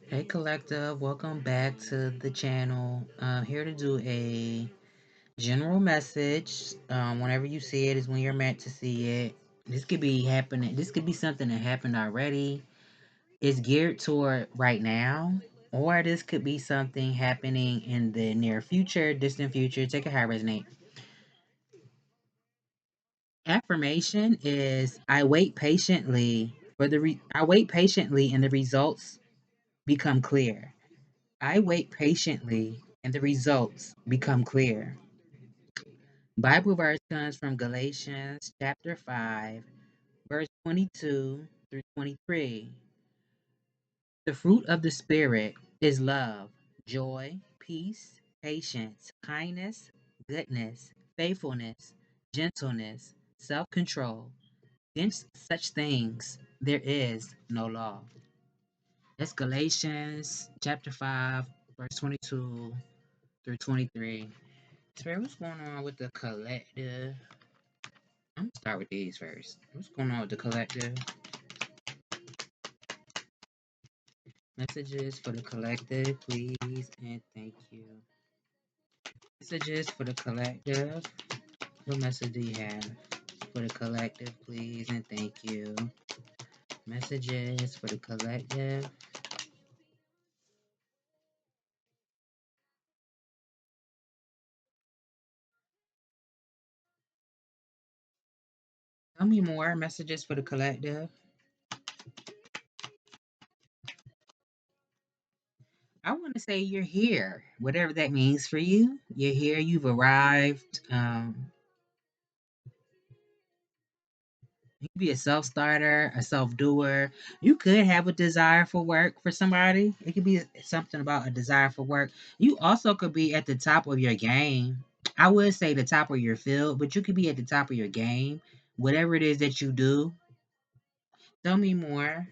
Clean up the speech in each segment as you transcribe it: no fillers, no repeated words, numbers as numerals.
Hey collective, welcome back to the channel. I'm here to do a general message. Whenever you see it is when you're meant to see it. This could be happening. This could be something that happened already. It's geared toward right now, or this could be something happening in the near future, distant future. Take it how it resonates. Affirmation is I wait patiently and the results become clear. I wait patiently and the results become clear. Bible verse comes from Galatians chapter 5, verse 22 through 23. The fruit of the Spirit is love, joy, peace, patience, kindness, goodness, faithfulness, gentleness, self control. Against such things there is no law. That's Galatians chapter 5, verse 22 through 23. Spirit, what's going on with the collective? I'm gonna start with these first. What's going on with the collective? Messages for the collective, please, and thank you. Messages for the collective. What message do you have for the collective, please, and thank you? Messages for the collective. Tell me more. Messages for the collective. I want to say you're here, whatever that means for you. You're here. You've arrived. You could be a self starter, a self doer. You could have a desire for work for somebody. It could be something about a desire for work. You also could be at the top of your game. I would say the top of your field, but you could be at the top of your game. Whatever it is that you do, tell me more.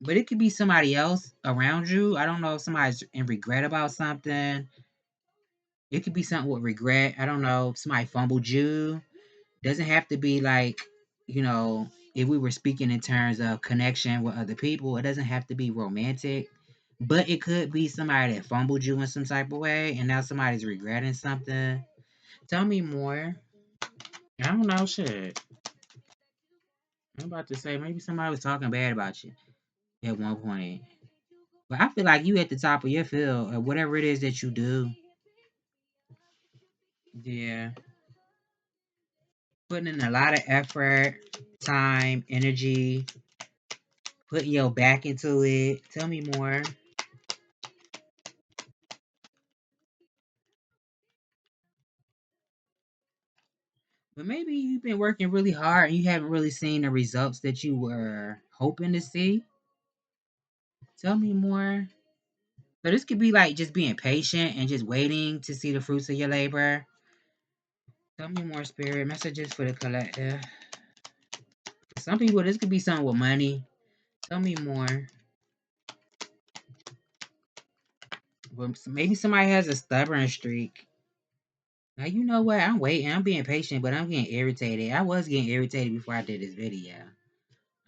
But it could be somebody else around you. I don't know if somebody's in regret about something. It could be something with regret. I don't know. Somebody fumbled you. Doesn't have to be like, if we were speaking in terms of connection with other people, it doesn't have to be romantic. But it could be somebody that fumbled you in some type of way and now somebody's regretting something. Tell me more. I don't know shit. I'm about to say maybe somebody was talking bad about you at one point. But I feel like you at the top of your field or whatever it is that you do. Yeah. Putting in a lot of effort, time, energy, putting your back into it. Tell me more. But maybe you've been working really hard and you haven't really seen the results that you were hoping to see. Tell me more. So this could be like just being patient and just waiting to see the fruits of your labor. Tell me more, spirit messages for the collective. For some people, this could be something with money. Tell me more. Well, maybe somebody has a stubborn streak. Now you know what? I'm waiting. I'm being patient, but I'm getting irritated. I was getting irritated before I did this video.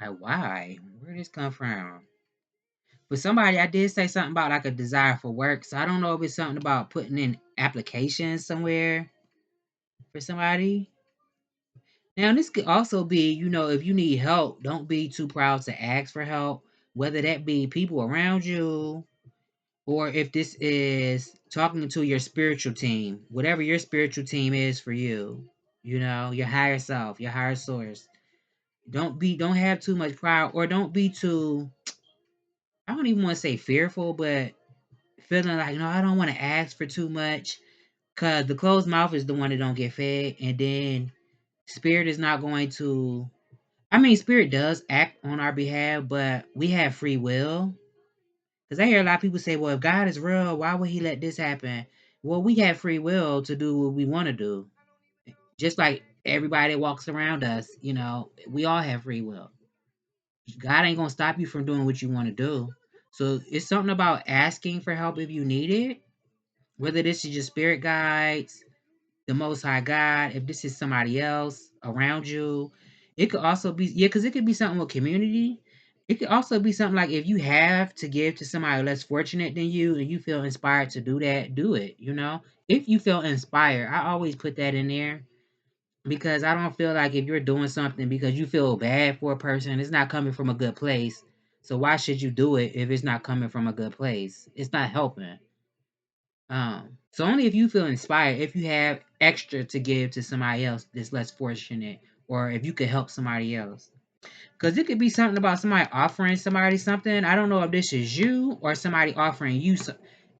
Like, why? Where did this come from? But somebody, I did say something about like a desire for work. So I don't know if it's something about putting in applications somewhere for somebody. Now, this could also be, if you need help, don't be too proud to ask for help, whether that be people around you or if this is talking to your spiritual team, whatever your spiritual team is for you, your higher self, your higher source. Don't have too much pride or don't be too, I don't even want to say fearful, but feeling like, no, I don't want to ask for too much because the closed mouth is the one that don't get fed. And then spirit is not going to, I mean, spirit does act on our behalf, but we have free will. Because I hear a lot of people say, well, if God is real, why would he let this happen? Well, we have free will to do what we want to do. Just like everybody that walks around us, we all have free will. God ain't going to stop you from doing what you want to do. So it's something about asking for help if you need it, whether this is your spirit guides, the Most High God, if this is somebody else around you. It could also be, yeah, because it could be something with community. It could also be something like if you have to give to somebody less fortunate than you and you feel inspired to do that, do it, you know? If you feel inspired, I always put that in there because I don't feel like if you're doing something because you feel bad for a person, it's not coming from a good place. So why should you do it if it's not coming from a good place? It's not helping. So only if you feel inspired, if you have extra to give to somebody else that's less fortunate, or if you could help somebody else. Because it could be something about somebody offering somebody something. I don't know if this is you or somebody offering you.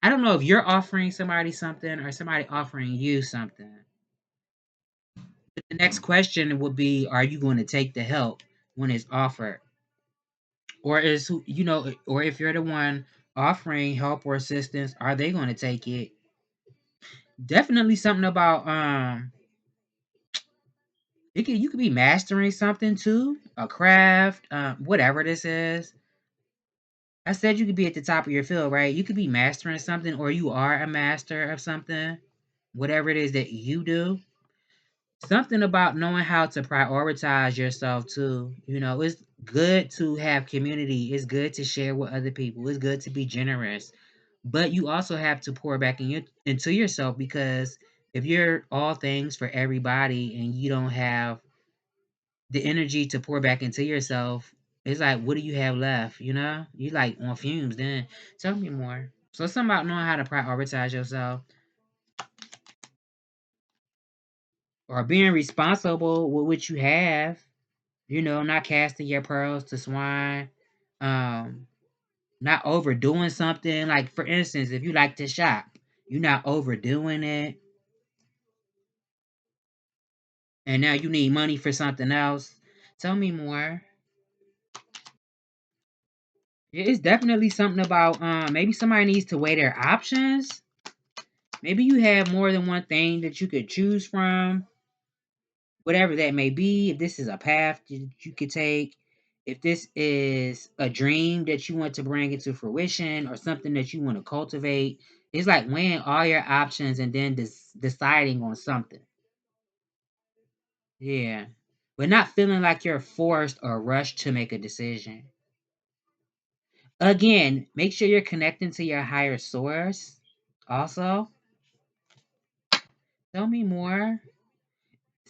I don't know if you're offering somebody something or somebody offering you something. But the next question would be, are you going to take the help when it's offered? Or is who you know, or if you're the one offering help or assistance, are they going to take it? Definitely something about you could be mastering something too, a craft, whatever this is. I said you could be at the top of your field, right? You could be mastering something, or you are a master of something, whatever it is that you do. Something about knowing how to prioritize yourself too. You know, it's good to have community. It's good to share with other people. It's good to be generous, but you also have to pour back into yourself because if you're all things for everybody and you don't have the energy to pour back into yourself, it's like, what do you have left? You know, you like on fumes. Then tell me more. So it's something about knowing how to prioritize yourself or being responsible with what you have. You know, not casting your pearls to swine. Um, Not overdoing something. Like for instance, if you like to shop, you're not overdoing it, and now you need money for something else. Tell me more. It's definitely something about maybe somebody needs to weigh their options. Maybe you have more than one thing that you could choose from, whatever that may be. If this is a path that you could take, if this is a dream that you want to bring into fruition or something that you want to cultivate, it's like weighing all your options and then deciding on something. Yeah. But not feeling like you're forced or rushed to make a decision. Again, make sure you're connecting to your higher source. Also, tell me more.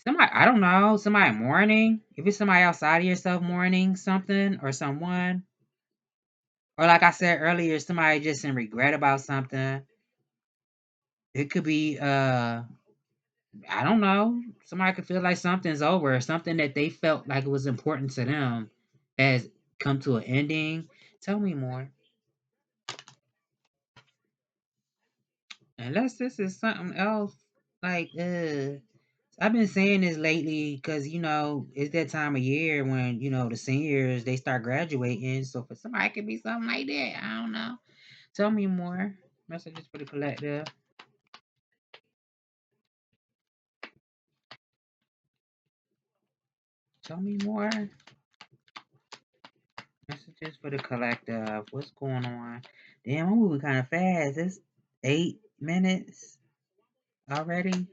Somebody, I don't know, somebody mourning. If it's somebody outside of yourself mourning something or someone, or like I said earlier, somebody just in regret about something. It could be, I don't know, somebody could feel like something's over, something that they felt like it was important to them has come to an ending. Tell me more. Unless this is something else, like, I've been saying this lately because it's that time of year when the seniors they start graduating. So for somebody, it could be something like that. I don't know. Tell me more. Messages for the collective. Tell me more. Messages for the collective. What's going on? Damn, I'm moving kind of fast. It's 8 minutes already.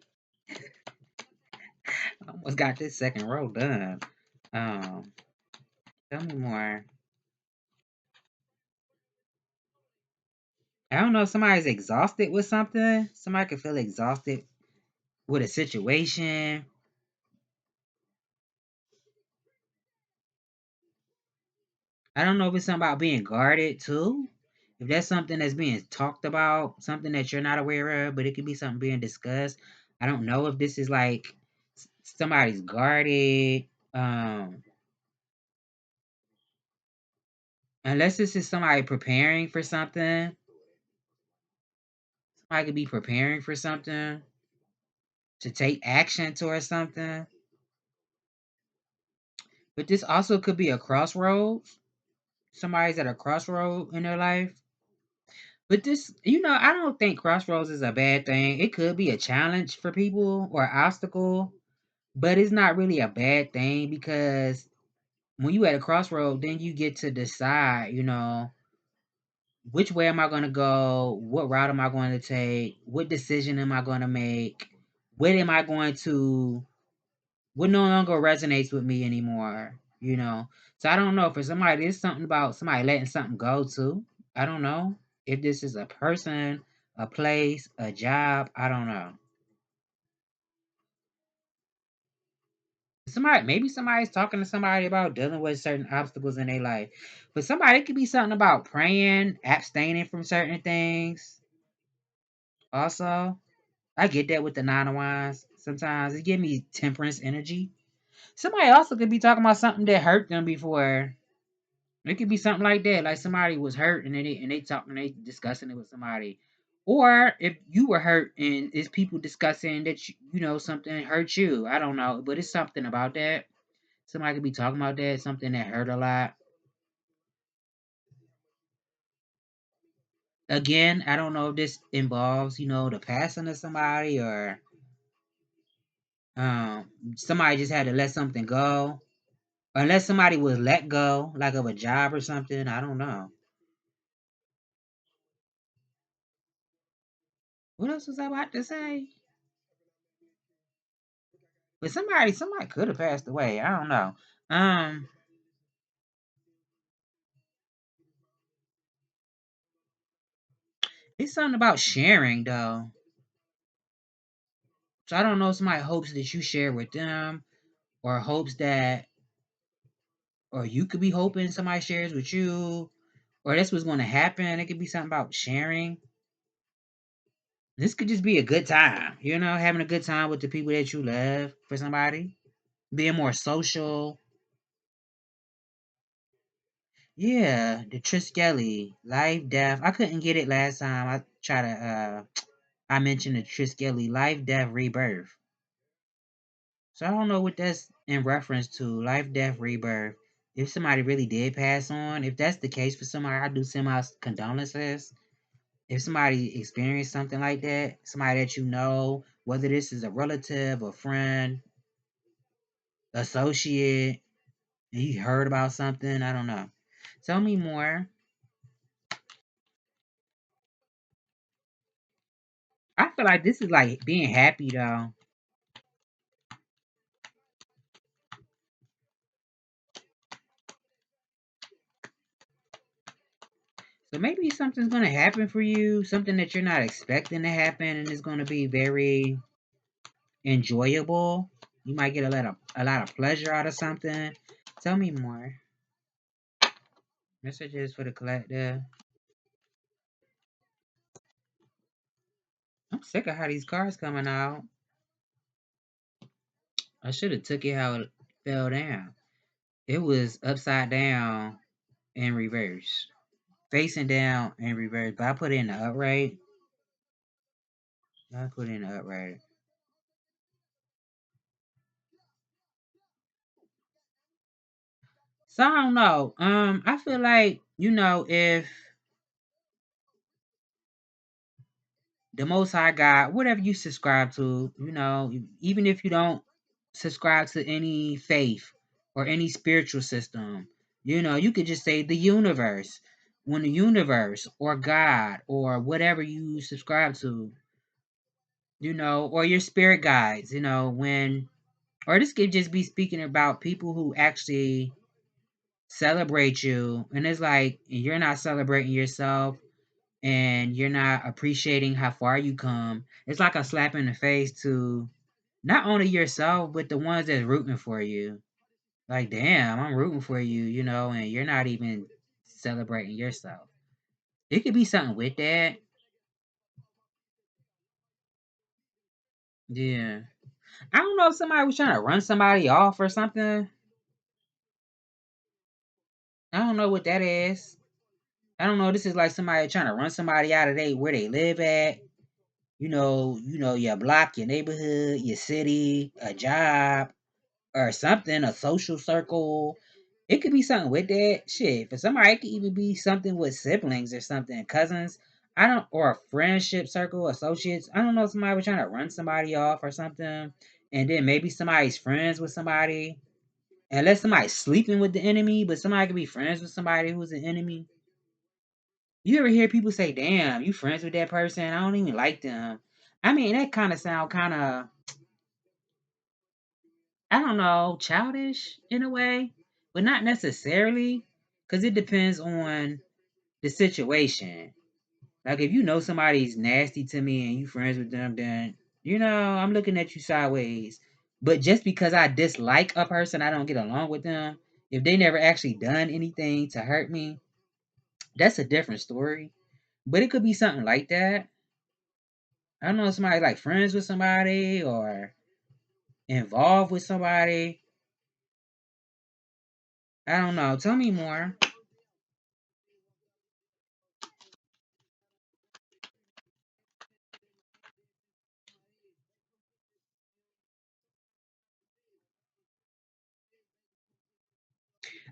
I almost got this second row done. Um, Tell me more. I don't know if somebody's exhausted with something. Somebody could feel exhausted with a situation. I don't know if it's something about being guarded too. If that's something that's being talked about, something that you're not aware of, but it could be something being discussed. I don't know if this is like somebody's guarded. Unless this is somebody preparing for something. Somebody could be preparing for something to take action towards something. But this also could be a crossroads. Somebody's at a crossroad in their life. But this, I don't think crossroads is a bad thing. It could be a challenge for people or an obstacle, but it's not really a bad thing because when you at a crossroad, then you get to decide, which way am I going to go? What route am I going to take? What decision am I going to make? What am I going to, what no longer resonates with me anymore? So I don't know, for somebody, there's something about somebody letting something go too. I don't know if this is a person, a place, a job. I don't know. Somebody, maybe somebody's talking to somebody about dealing with certain obstacles in their life. But somebody, it could be something about praying, abstaining from certain things. Also, I get that with the Nine of Wands. Sometimes it give me temperance energy. Somebody also could be talking about something that hurt them before. It could be something like that, like somebody was hurt and they talking, they discussing it with somebody, or if you were hurt and it's people discussing that you know something hurt you. I don't know, but it's something about that. Somebody could be talking about that, something that hurt a lot. Again, I don't know if this involves the passing of somebody or um somebody just had to let something go, or unless somebody was let go, like of a job or something. I don't know. What else was I about to say? But somebody could have passed away. I don't know. Um, it's something about sharing though. So I don't know if somebody hopes that you share with them, or hopes that, or you could be hoping somebody shares with you, or that's what's going to happen. It could be something about sharing. This could just be a good time, having a good time with the people that you love for somebody, being more social. Yeah, the Triskeli, life, death. I couldn't get it last time. I mentioned the Triskeli, life, death, rebirth. So I don't know what that's in reference to. Life, death, rebirth. If somebody really did pass on, if that's the case for somebody, I do send my condolences. If somebody experienced something like that, somebody that you know, whether this is a relative, a friend, associate, and you heard about something, I don't know. Tell me more. I feel like this is like being happy though. So maybe something's gonna happen for you, something that you're not expecting to happen, and it's gonna be very enjoyable. You might get a lot of pleasure out of something. Tell me more. Messages for the collective. I'm sick of how these cards coming out. I should have took it how it fell down. It was upside down in reverse, facing down in reverse. But I put it in the upright. I put it in the upright. So I don't know. I feel like if the Most High God, whatever you subscribe to, even if you don't subscribe to any faith or any spiritual system, you could just say the universe. When the universe or God or whatever you subscribe to, or your spirit guides, or this could just be speaking about people who actually celebrate you, and it's like you're not celebrating yourself and you're not appreciating how far you come. It's like a slap in the face to not only yourself, but the ones that's rooting for you. Like, damn, I'm rooting for you, and you're not even celebrating yourself. It could be something with that. Yeah. I don't know if somebody was trying to run somebody off or something. I don't know what that is. I don't know. This is like somebody trying to run somebody out of where they live at. Your block, your neighborhood, your city, a job, or something, a social circle. It could be something with that. Shit, for somebody, it could even be something with siblings or something, cousins. I don't, or a friendship circle, associates. I don't know if somebody was trying to run somebody off or something. And then maybe somebody's friends with somebody. Unless somebody's sleeping with the enemy, but somebody could be friends with somebody who's an enemy. You ever hear people say, damn, you friends with that person? I don't even like them. I mean, that kind of sound kind of, I don't know, childish in a way. but not necessarily, because it depends on the situation. Like if you know somebody's nasty to me and you friends with them, then I'm looking at you sideways. But just because I dislike a person, I don't get along with them. If they never actually done anything to hurt me, that's a different story. But it could be something like that. I don't know, somebody like friends with somebody or involved with somebody. I don't know. Tell me more.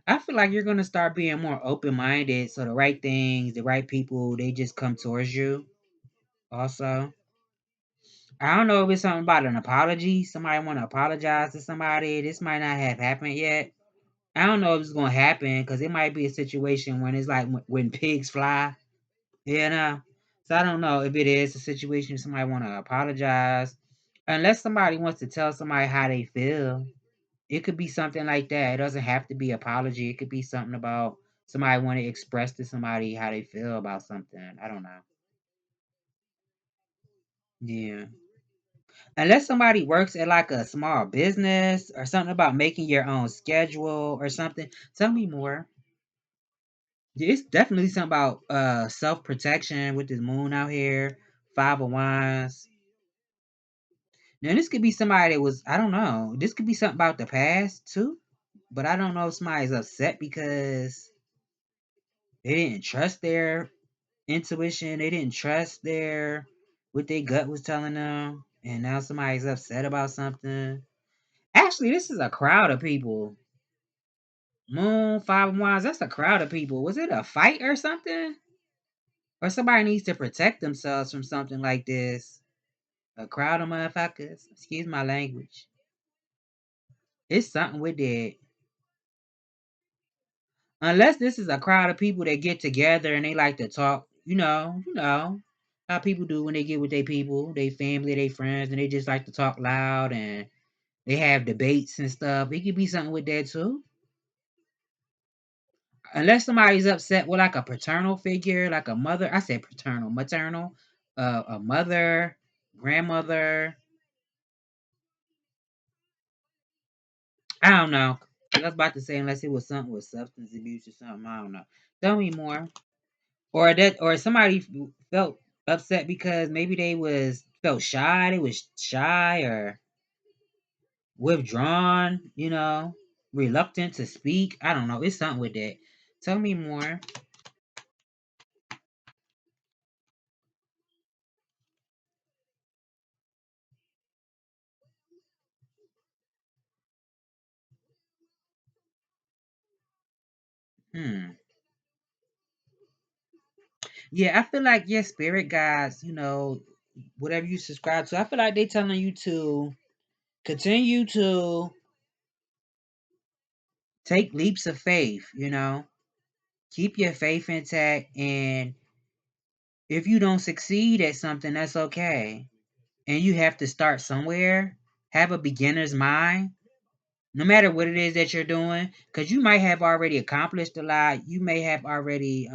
I feel like you're gonna start being more open minded, so the right things, the right people, they just come towards you. Also, I don't know if it's something about an apology. Somebody want to apologize to somebody. This might not have happened yet. I don't know if it's gonna happen because it might be a situation when it's like when pigs fly. You know. So I don't know if it is a situation somebody want to apologize, unless somebody wants to tell somebody how they feel. It could be something like that. It doesn't have to be apology. It could be something about somebody want to express to somebody how they feel about something. I don't know. Yeah. Unless somebody works at like a small business or something about making your own schedule or something. Tell me more. Yeah, it's definitely something about self protection with this moon out here. Five of Wands. Now this could be somebody that was, I don't know. This could be something about the past too. But I don't know if somebody's upset because they didn't trust their intuition. They didn't trust their what their gut was telling them, and now somebody's upset about something. Actually, this is a crowd of people. Moon, Five of Wands. That's a crowd of people. Was it a fight or something? Or somebody needs to protect themselves from something like this? A crowd of motherfuckers. Excuse my language. It's something with that. Unless this is a crowd of people that get together and they like to talk, how people do when they get with their people, their family, their friends, and they just like to talk loud and they have debates and stuff. It could be something with that too. Unless somebody's upset with like a paternal figure, like a mother. I said paternal, maternal, a mother, grandmother. I don't know. I was about to say unless it was something with substance abuse or something. I don't know. Tell me more. Or somebody felt upset because maybe they was felt shy. They was shy or withdrawn. Reluctant to speak. I don't know. It's something with that. Tell me more. Hmm. Yeah, I feel like your spirit guides, whatever you subscribe to, I feel like they telling you to continue to take leaps of faith. Keep your faith intact, and if you don't succeed at something, that's okay. And you have to start somewhere. Have a beginner's mind, no matter what it is that you're doing, because you might have already accomplished a lot. You may have already,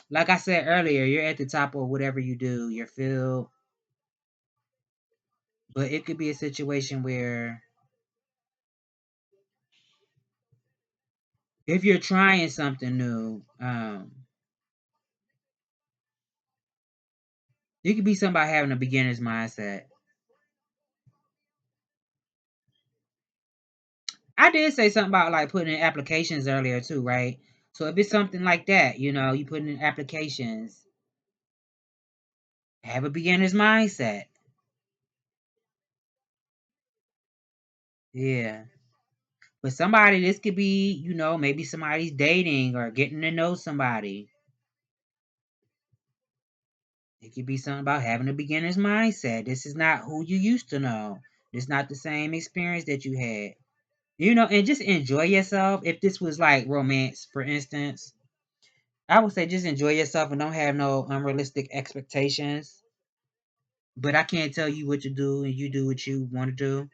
like I said earlier, you're at the top of whatever you do, your field. But it could be a situation where if you're trying something new, it could be somebody having a beginner's mindset. I did say something about like putting in applications earlier too, right? So if it's something like that, you put in applications, have a beginner's mindset. Yeah. But somebody, this could be, maybe somebody's dating or getting to know somebody. It could be something about having a beginner's mindset. This is not who you used to know. This is not the same experience that you had. And just enjoy yourself. If this was like romance, for instance, I would say just enjoy yourself and don't have no unrealistic expectations. But I can't tell you what to do and you do what you want to do.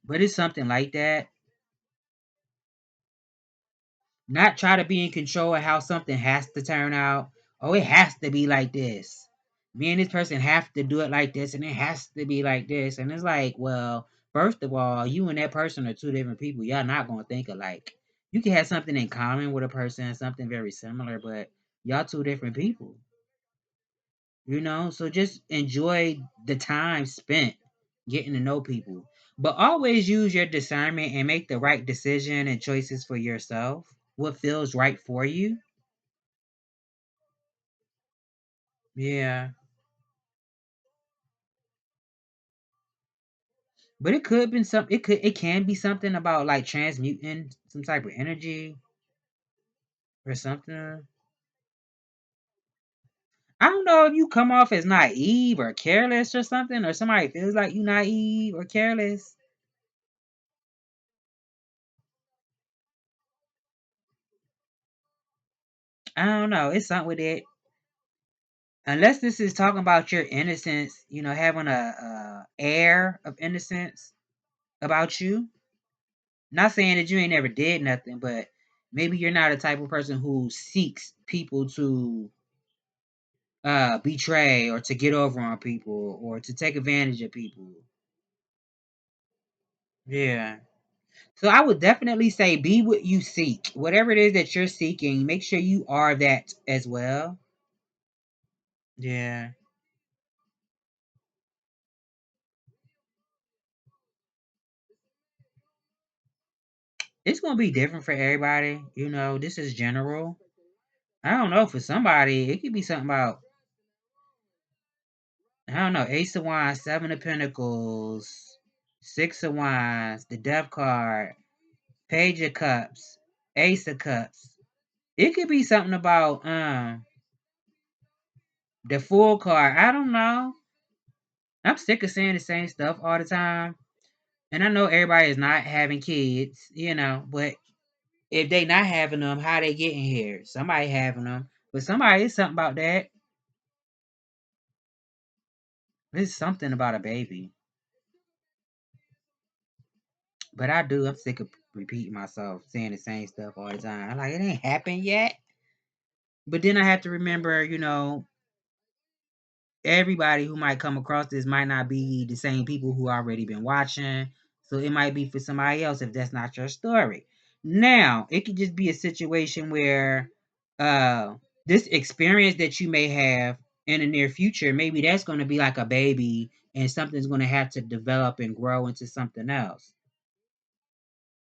But it's something like that. Not try to be in control of how something has to turn out. Oh, it has to be like this. Me and this person have to do it like this, and it has to be like this. And it's like, well, first of all, you and that person are two different people. Y'all not gonna think alike. You can have something in common with a person, something very similar, but y'all two different people. So just enjoy the time spent getting to know people. But always use your discernment and make the right decision and choices for yourself. What feels right for you. Yeah. But it can be something about like transmuting some type of energy or something. I don't know if you come off as naive or careless or something, or somebody feels like you naive or careless. I don't know. It's something with it. Unless this is talking about your innocence, having a air of innocence about you. Not saying that you ain't never did nothing, but maybe you're not a type of person who seeks people to betray or to get over on people or to take advantage of people. Yeah. So I would definitely say be what you seek. Whatever it is that you're seeking, make sure you are that as well. Yeah. It's gonna be different for everybody. This is general. I don't know. For somebody, it could be something about, I don't know, Ace of Wands, Seven of Pentacles, Six of Wands, the Death card, Page of Cups, Ace of Cups. It could be something about the Fool card. I don't know. I'm sick of saying the same stuff all the time. And I know everybody is not having kids, but if they not having them, how they getting here? Somebody having them. But somebody is something about that. There's something about a baby. But I'm sick of repeating myself, saying the same stuff all the time. I'm like, it ain't happened yet. But then I have to remember, everybody who might come across this might not be the same people who already been watching. So it might be for somebody else if that's not your story. Now, it could just be a situation where uh this experience that you may have in the near future, maybe that's going to be like a baby and something's going to have to develop and grow into something else.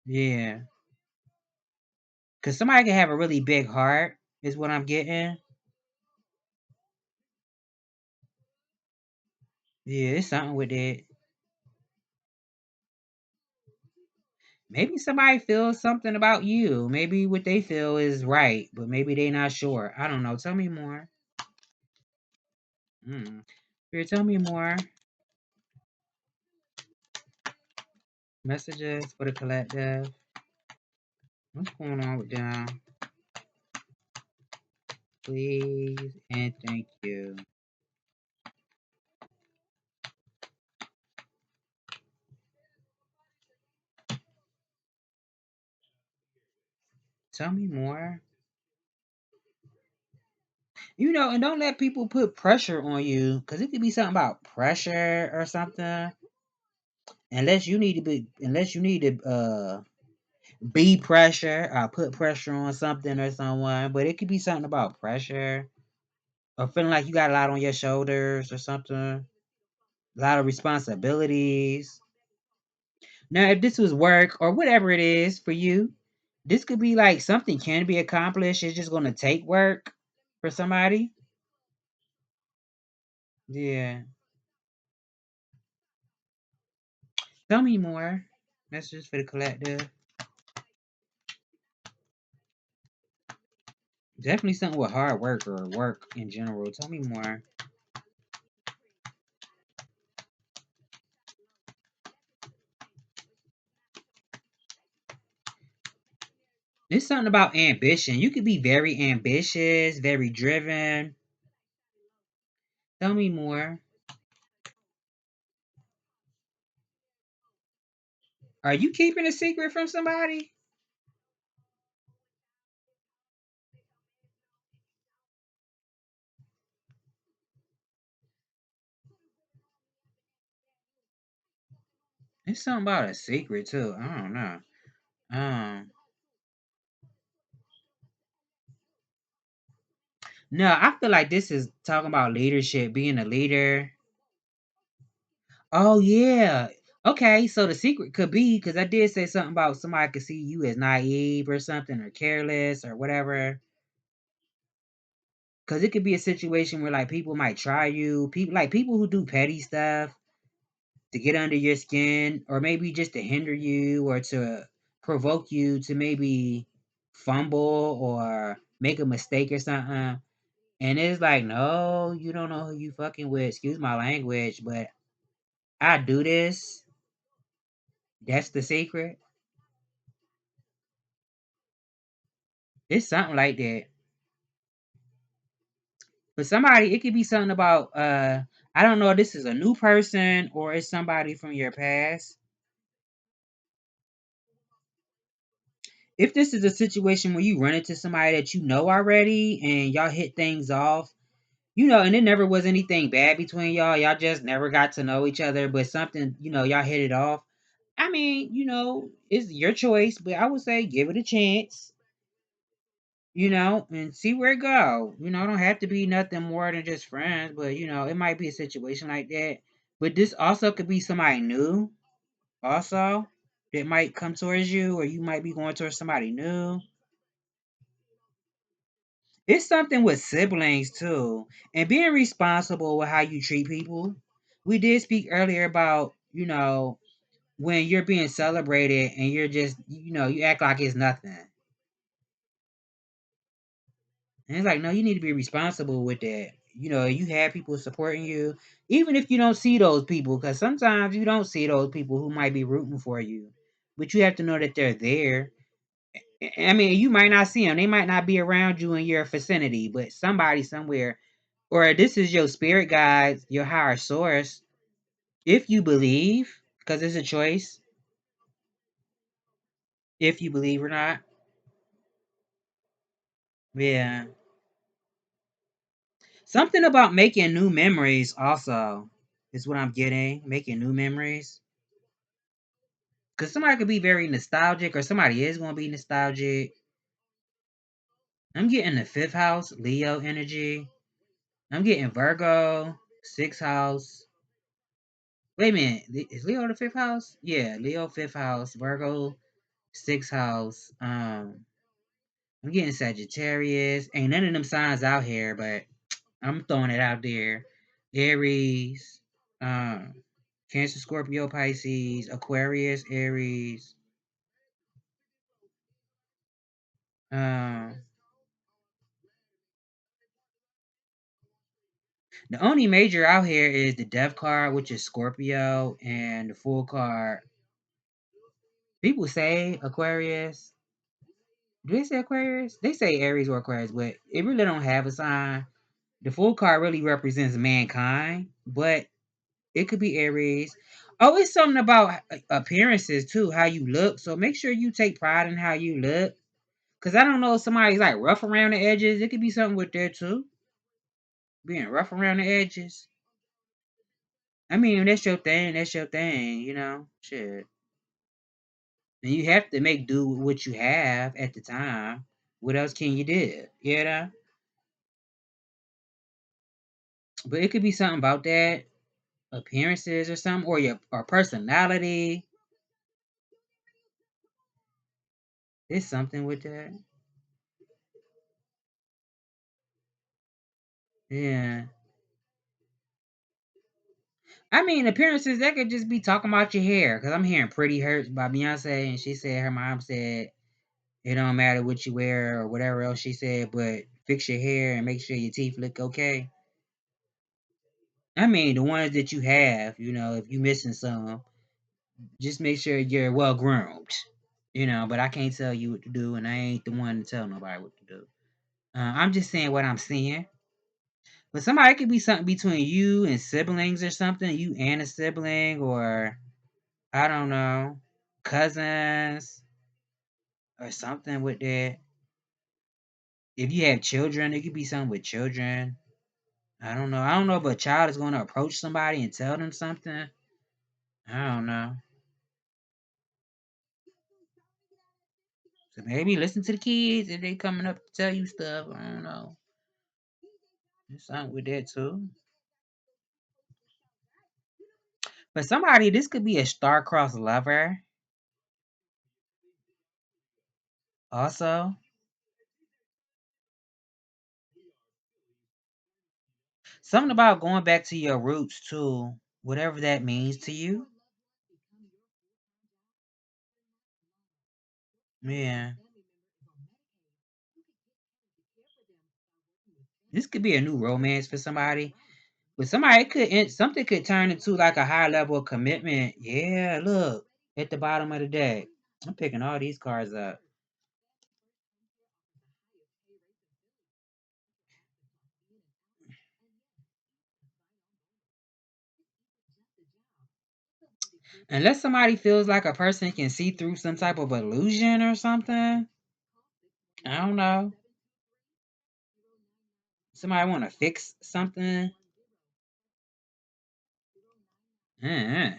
Yeah. Cuz somebody can have a really big heart is what I'm getting. Yeah, it's something with it. Maybe somebody feels something about you. Maybe what they feel is right, but maybe they not sure. I don't know. Tell me more. Here, tell me more. Messages for the collective. What's going on with them? Please and thank you. Tell me more. And don't let people put pressure on you because it could be something about pressure or something. Unless you need to be pressure or put pressure on something or someone, but it could be something about pressure or feeling like you got a lot on your shoulders or something, a lot of responsibilities. Now, if this was work or whatever it is for you, this could be like something can be accomplished. It's just going to take work for somebody. Yeah. Tell me more. Messages for the collective. Definitely something with hard work or work in general. Tell me more. It's something about ambition. You could be very ambitious, very driven. Tell me more. Are you keeping a secret from somebody? It's something about a secret too. I don't know. Um, no, I feel like this is talking about leadership, being a leader. Oh yeah. Okay, so the secret could be because I did say something about somebody could see you as naive or something or careless or whatever. Because it could be a situation where like people might try you, people who do petty stuff to get under your skin, or maybe just to hinder you or to provoke you to maybe fumble or make a mistake or something. And it's like, no, you don't know who you fucking with. Excuse my language, but I do this. That's the secret. It's something like that. But somebody, it could be something about I don't know if this is a new person or it's somebody from your past. If this is a situation where you run into somebody that you know already and y'all hit things off, and it never was anything bad between y'all. Y'all just never got to know each other, but something, y'all hit it off. I mean, it's your choice, but I would say give it a chance, and see where it go. It don't have to be nothing more than just friends, but it might be a situation like that. But this also could be somebody new, also, that might come towards you, or you might be going towards somebody new. It's something with siblings too, and being responsible with how you treat people. We did speak earlier about, when you're being celebrated and you're just, you act like it's nothing. And it's like, no, you need to be responsible with that. You have people supporting you, even if you don't see those people, because sometimes you don't see those people who might be rooting for you, but you have to know that they're there. I mean, you might not see them; they might not be around you in your vicinity, but somebody somewhere, or this is your spirit guide, your higher source, if you believe, because it's a choice, if you believe or not. Yeah. Something about making new memories also is what I'm getting. Making new memories. Because somebody could be very nostalgic or somebody is going to be nostalgic. I'm getting the fifth house, Leo energy. I'm getting Virgo, sixth house. Wait a minute. Is Leo the fifth house? Yeah, Leo, fifth house. Virgo, sixth house. I'm getting Sagittarius. Ain't none of them signs out here, but I'm throwing it out there. Aries, um, Cancer, Scorpio, Pisces, Aquarius, Aries. Um, the only major out here is the Death card, which is Scorpio, and the Full card. People say Aquarius. Do they say Aquarius? They say Aries or Aquarius, but it really don't have a sign. The Full card really represents mankind, but it could be Aries. Oh, it's something about appearances too, how you look. So make sure you take pride in how you look. Cause I don't know if somebody's like rough around the edges. It could be something with that too. Being rough around the edges. I mean, that's your thing. That's your thing. Shit. And you have to make do with what you have at the time. What else can you do? But it could be something about that, appearances or something, or your or personality. There's something with that. Yeah. I mean, appearances, that could just be talking about your hair. Because I'm hearing Pretty Hurts by Beyonce, and she said her mom said it don't matter what you wear or whatever else she said, but fix your hair and make sure your teeth look okay. I mean, the ones that you have, if you missing some, just make sure you're well groomed. But I can't tell you what to do, and I ain't the one to tell nobody what to do. I'm just saying what I'm seeing. But somebody could be something between you and siblings or something, you and a sibling, or I don't know, cousins or something with that. If you have children, it could be something with children. I don't know. I don't know if a child is going to approach somebody and tell them something. I don't know. So maybe listen to the kids if they coming up to tell you stuff. I don't know. There's something with that too. But somebody, this could be a star-crossed lover. Also, something about going back to your roots too, whatever that means to you. Yeah. This could be a new romance for somebody. But somebody something could turn into like a high level of commitment. Yeah, look at the bottom of the deck. I'm picking all these cards up. Unless somebody feels like a person can see through some type of illusion or something. I don't know. Somebody want to fix something. uh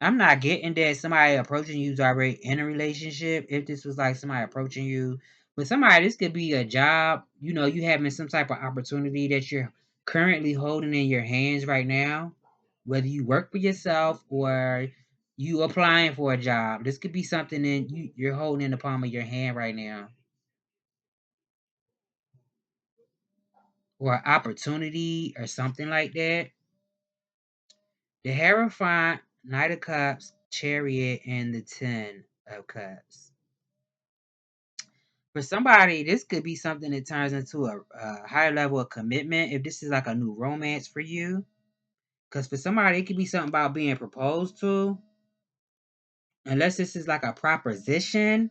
I'm not getting that somebody approaching you is already in a relationship. If this was like somebody approaching you, but somebody, this could be a job. You know, you having some type of opportunity that you're currently holding in your hands right now. Whether you work for yourself or you applying for a job, this could be something that you're holding in the palm of your hand right now, or opportunity or something like that. The Hierophant, Knight of Cups, Chariot, and the Ten of Cups. For somebody, this could be something that turns into a higher level of commitment if this is like a new romance for you. Because for somebody, it could be something about being proposed to. Unless this is like a proposition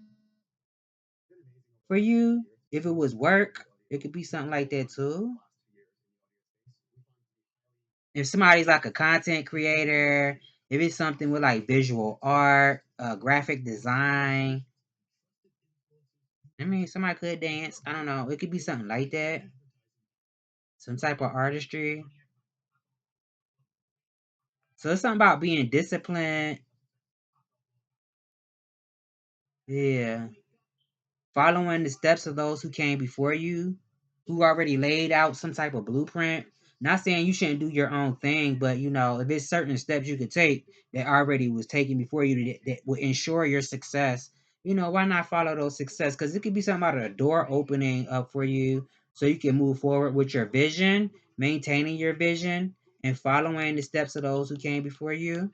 for you. If it was work, it could be something like that too. If somebody's like a content creator, if it's something with like visual art, graphic design. I mean, somebody could dance. I don't know. It could be something like that. Some type of artistry. So it's something about being disciplined. Yeah. Following the steps of those who came before you, who already laid out some type of blueprint. Not saying you shouldn't do your own thing, but you know, if it's certain steps you could take that already was taken before you that would ensure your success, you know, why not follow those success? Because it could be something about a door opening up for you so you can move forward with your vision, maintaining your vision, and following the steps of those who came before you.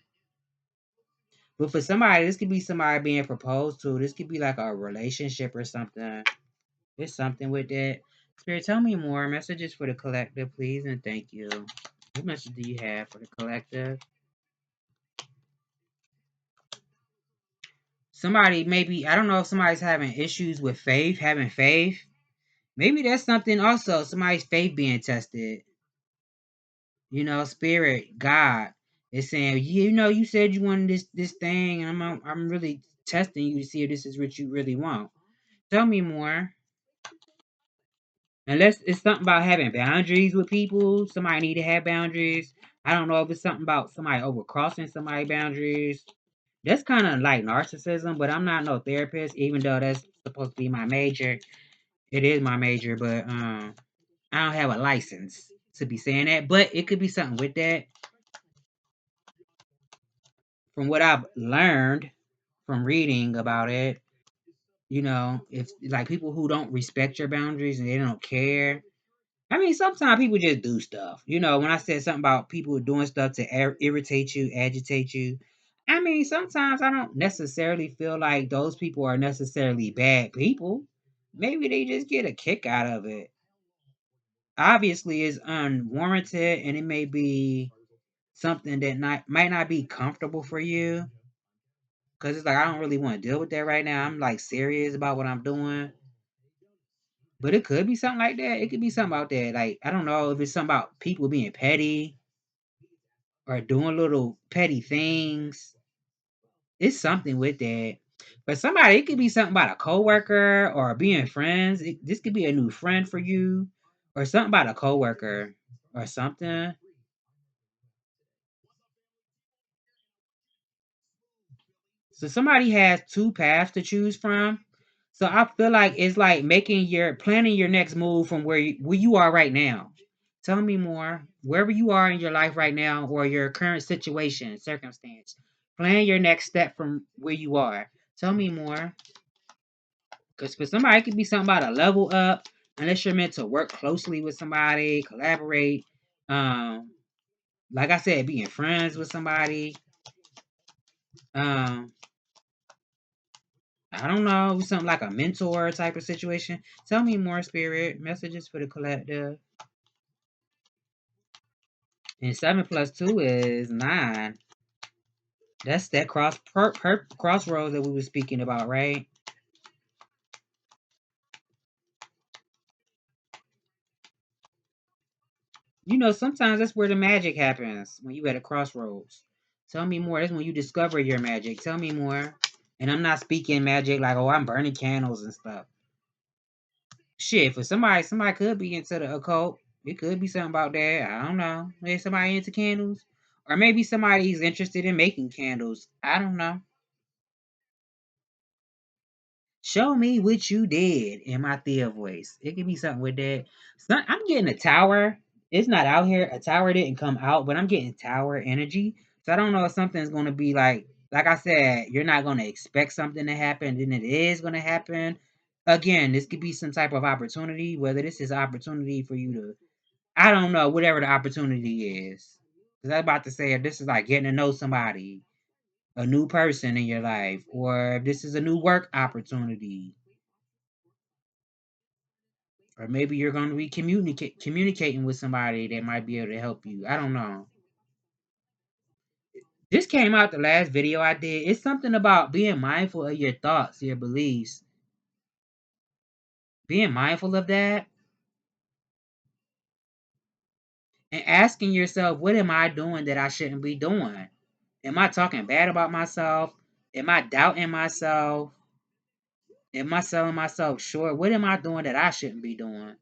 But for somebody, this could be somebody being proposed to. This could be like a relationship or something. There's something with that. Spirit, tell me more. Messages for the collective, please, and thank you. What message do you have for the collective? Somebody, maybe, I don't know if somebody's having issues with faith, having faith. Maybe that's something also. Somebody's faith being tested. You know, spirit, God is saying, you know, you said you wanted this thing, and I'm really testing you to see if this is what you really want. Tell me more. Unless it's something about having boundaries with people, somebody need to have boundaries. I don't know if it's something about somebody overcrossing somebody's boundaries. That's kind of like narcissism, but I'm not no therapist, even though that's supposed to be my major. It is my major, but I don't have a license to be saying that. But it could be something with that. From what I've learned from reading about it, you know, if like people who don't respect your boundaries and they don't care. I mean, sometimes people just do stuff. You know, when I said something about people doing stuff to irritate you, agitate you, I mean, sometimes I don't necessarily feel like those people are necessarily bad people. Maybe they just get a kick out of it. Obviously, it's unwarranted and it may be something that might not be comfortable for you because it's like, I don't really want to deal with that right now. I'm like serious about what I'm doing. But it could be something like that. It could be something about that. Like, I don't know if it's something about people being petty or doing little petty things. It's something with that. But somebody, it could be something about a coworker or being friends. This could be a new friend for you, or something about a coworker or something. So somebody has two paths to choose from. So I feel like it's like planning your next move from where you are right now. Tell me more. Wherever you are in your life right now or your current situation, circumstance. Plan your next step from where you are. Tell me more. Because for somebody, it could be something about a level up, unless you're meant to work closely with somebody, collaborate. Um, like I said, being friends with somebody. Um, I don't know, something like a mentor type of situation. Tell me more, spirit. Messages for the collective. And 7 plus 2 is 9. That's that crossroads that we were speaking about, right? You know, sometimes that's where the magic happens when you at a crossroads. Tell me more. That's when you discover your magic. Tell me more. And I'm not speaking magic like, oh, I'm burning candles and stuff. Shit, for somebody could be into the occult. It could be something about that. I don't know. Maybe somebody into candles. Or maybe somebody's interested in making candles. I don't know. Show me what you did in my Thea voice. It could be something with that. I'm getting a tower. It's not out here. A tower didn't come out, but I'm getting tower energy. So I don't know if something's gonna be like I said, you're not gonna expect something to happen, then it is gonna happen. Again, this could be some type of opportunity, whether this is an opportunity for you to I don't know, whatever the opportunity is. Because I'm about to say if this is like getting to know somebody, a new person in your life, or if this is a new work opportunity, or maybe you're going to be communicating with somebody that might be able to help you. I don't know. This came out the last video I did. It's something about being mindful of your thoughts, your beliefs. Being mindful of that and asking yourself, what am I doing that I shouldn't be doing? Am I talking bad about myself? Am I doubting myself? Am I selling myself short? What am I doing that I shouldn't be doing?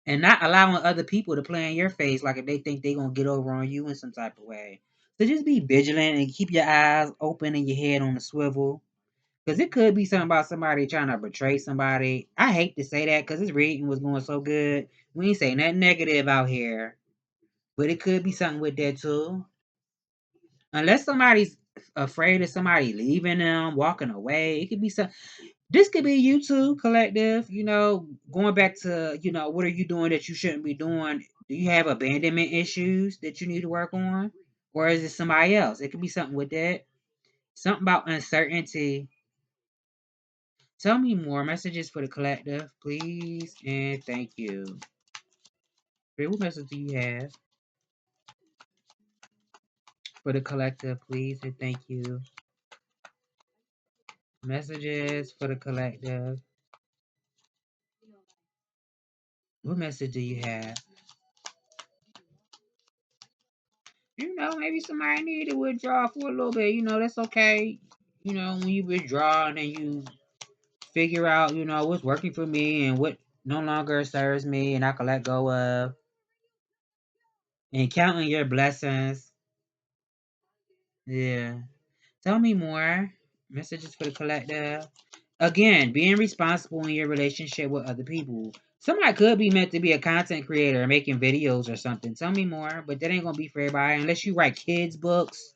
And not allowing other people to play in your face like if they think they're going to get over on you in some type of way. So just be vigilant and keep your eyes open and your head on the swivel. Because it could be something about somebody trying to betray somebody. I hate to say that because this reading was going so good. We ain't say nothing negative out here. But it could be something with that too. Unless somebody's afraid of somebody leaving them, walking away. It could be some. This could be you too, collective. You know, going back to, what are you doing that you shouldn't be doing? Do you have abandonment issues that you need to work on? Or is it somebody else? It could be something with that. Something about uncertainty. Tell me more. Messages for the collective, please. And thank you. What message do you have for the collective, please? And thank you. Messages for the collective. What message do you have? Maybe somebody need to withdraw for a little bit. That's okay. When you withdraw and then you figure out, what's working for me and what no longer serves me and I can let go of. And counting your blessings. Yeah. Tell me more. Messages for the collective. Again, being responsible in your relationship with other people. Somebody could be meant to be a content creator making videos or something. Tell me more, but that ain't gonna be for everybody unless you write kids books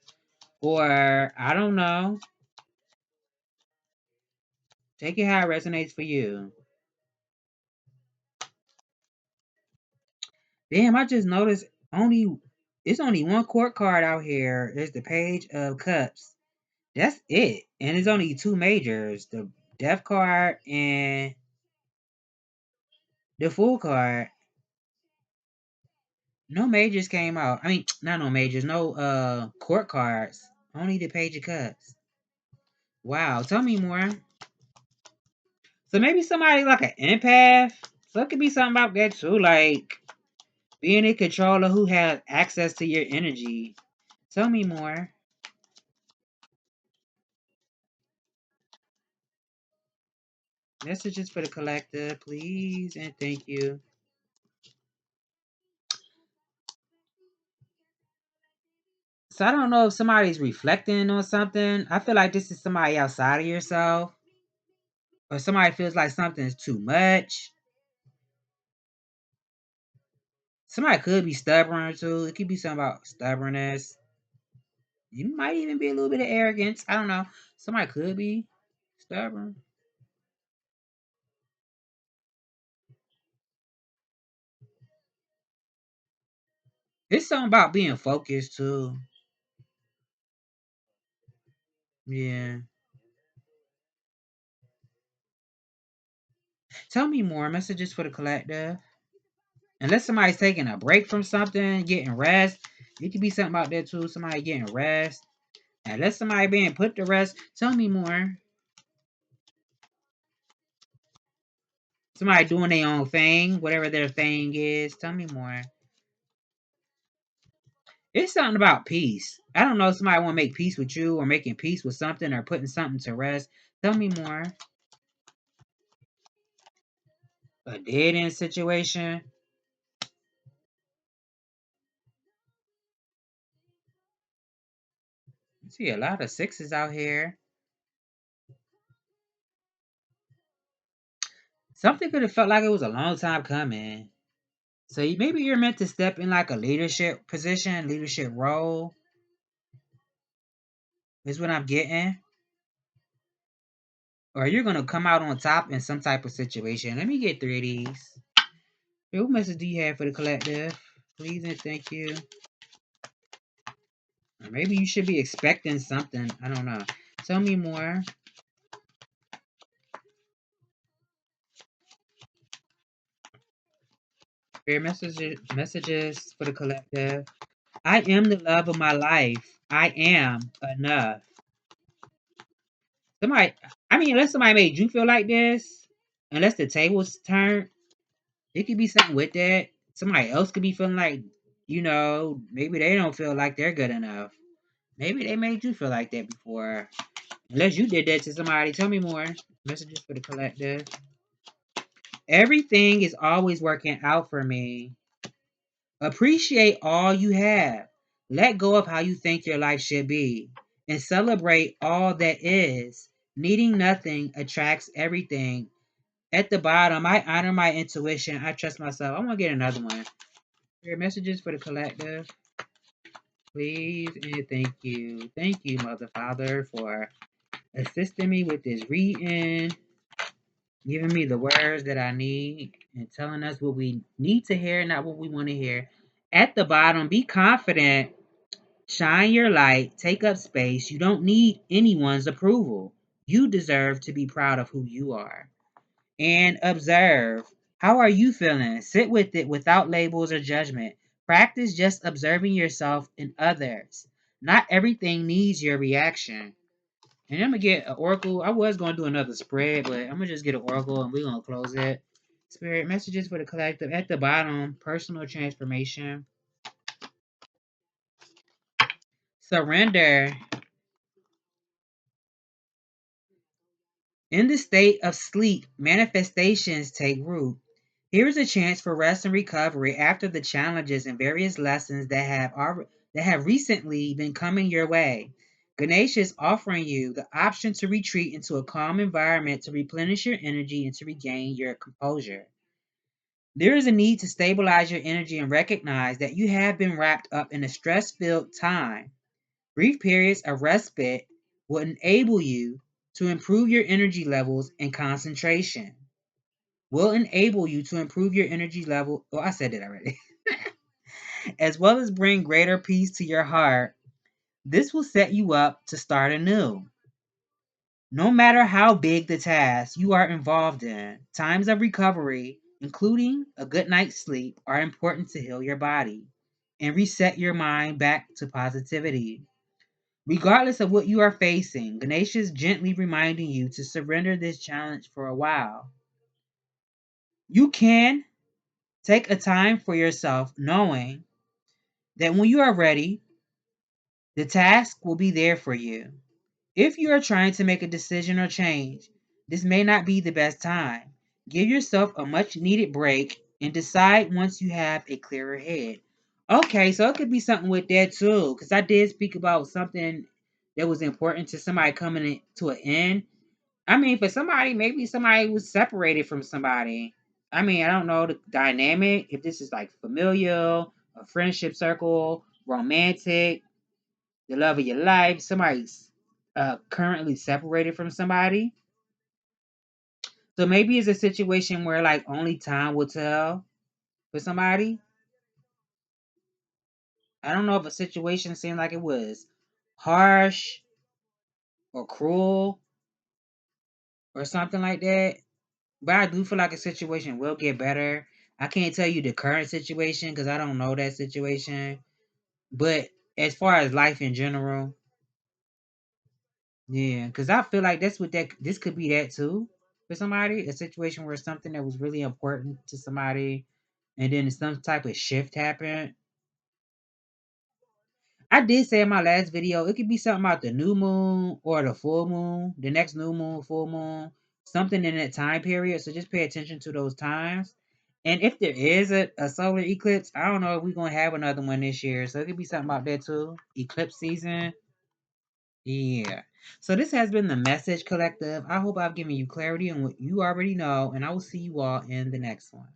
or I don't know. Take it how it resonates for you. Damn, I just noticed it's only one court card out here. There's the Page of Cups. That's it. And it's only two majors, the Death card and the Fool card. No majors came out. I mean, not no majors, no court cards. Only the Page of Cups. Wow, tell me more. So maybe somebody like an empath. So it could be something about that too, like being in control of who has access to your energy. Tell me more. Messages for the collective, please, and thank you. So I don't know if somebody's reflecting on something. I feel like this is somebody outside of yourself, or somebody feels like something's too much. Somebody could be stubborn too. It could be something about stubbornness. You might even be a little bit of arrogance. I don't know. Somebody could be stubborn. It's something about being focused too. Yeah. Tell me more. Messages for the collective. Unless somebody's taking a break from something, getting rest. It could be something about that too. Somebody getting rest. Unless somebody being put to rest. Tell me more. Somebody doing their own thing, whatever their thing is. Tell me more. It's something about peace. I don't know if somebody want to make peace with you or making peace with something or putting something to rest. Tell me more. A dead end situation. I see a lot of sixes out here. Something could have felt like it was a long time coming. So maybe you're meant to step in like a leadership position, leadership role. Is what I'm getting. Or you're gonna come out on top in some type of situation. Let me get three of these. What message do you have for the collective? Please and thank you. Or maybe you should be expecting something. I don't know. Tell me more. Fair messages for the collective. I am the love of my life. I am enough. Somebody, I mean, unless somebody made you feel like this, unless the tables turned, it could be something with that. Somebody else could be feeling like, maybe they don't feel like they're good enough. Maybe they made you feel like that before. Unless you did that to somebody. Tell me more. Messages for the collective. Everything is always working out for me. Appreciate all you have. Let go of how you think your life should be. And celebrate all that is. Needing nothing attracts everything. At the bottom, I honor my intuition. I trust myself. I'm going to get another one. Your messages for the collective. Please and thank you. Thank you, Mother Father, for assisting me with this reading, giving me the words that I need, and telling us what we need to hear, not what we want to hear. At the bottom, be confident, shine your light, take up space. You don't need anyone's approval. You deserve to be proud of who you are. And observe. How are you feeling? Sit with it without labels or judgment. Practice just observing yourself and others. Not everything needs your reaction. And I'm gonna get an oracle. I was gonna do another spread, but I'm gonna just get an oracle and we're gonna close it. Spirit messages for the collective at the bottom. Personal transformation. Surrender. In the state of sleep, manifestations take root. Here is a chance for rest and recovery after the challenges and various lessons that have recently been coming your way. Ganesh is offering you the option to retreat into a calm environment to replenish your energy and to regain your composure. There is a need to stabilize your energy and recognize that you have been wrapped up in a stress filled time. Brief periods of respite will enable you to improve your energy levels and concentration. Will enable you to improve your energy level. Oh, I said it already. As well as bring greater peace to your heart. This will set you up to start anew. No matter how big the task you are involved in, times of recovery, including a good night's sleep, are important to heal your body and reset your mind back to positivity. Regardless of what you are facing, Ganesh is gently reminding you to surrender this challenge for a while. You can take a time for yourself, knowing that when you are ready, the task will be there for you. If you are trying to make a decision or change, this may not be the best time. Give yourself a much needed break and decide once you have a clearer head. Okay, so it could be something with that too, because I did speak about something that was important to somebody coming to an end. I mean, for somebody, maybe somebody was separated from somebody. I mean, I don't know the dynamic, if this is like familial, a friendship circle, romantic, the love of your life, somebody's currently separated from somebody. So maybe it's a situation where like only time will tell for somebody. I don't know if a situation seemed like it was harsh or cruel or something like that. But I do feel like a situation will get better. I can't tell you the current situation because I don't know that situation. But as far as life in general, yeah, because I feel like that's what that this could be that too for somebody. A situation where something that was really important to somebody, and then some type of shift happened. I did say in my last video, it could be something about the new moon or the full moon, the next new moon, full moon, something in that time period. So just pay attention to those times. And if there is a solar eclipse, I don't know if we're going to have another one this year. So it could be something about that too. Eclipse season. Yeah. So this has been the Message Collective. I hope I've given you clarity on what you already know. And I will see you all in the next one.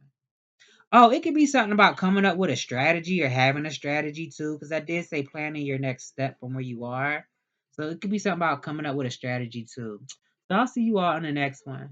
Oh, it could be something about coming up with a strategy or having a strategy too, because I did say planning your next step from where you are. So it could be something about coming up with a strategy too. So I'll see you all in the next one.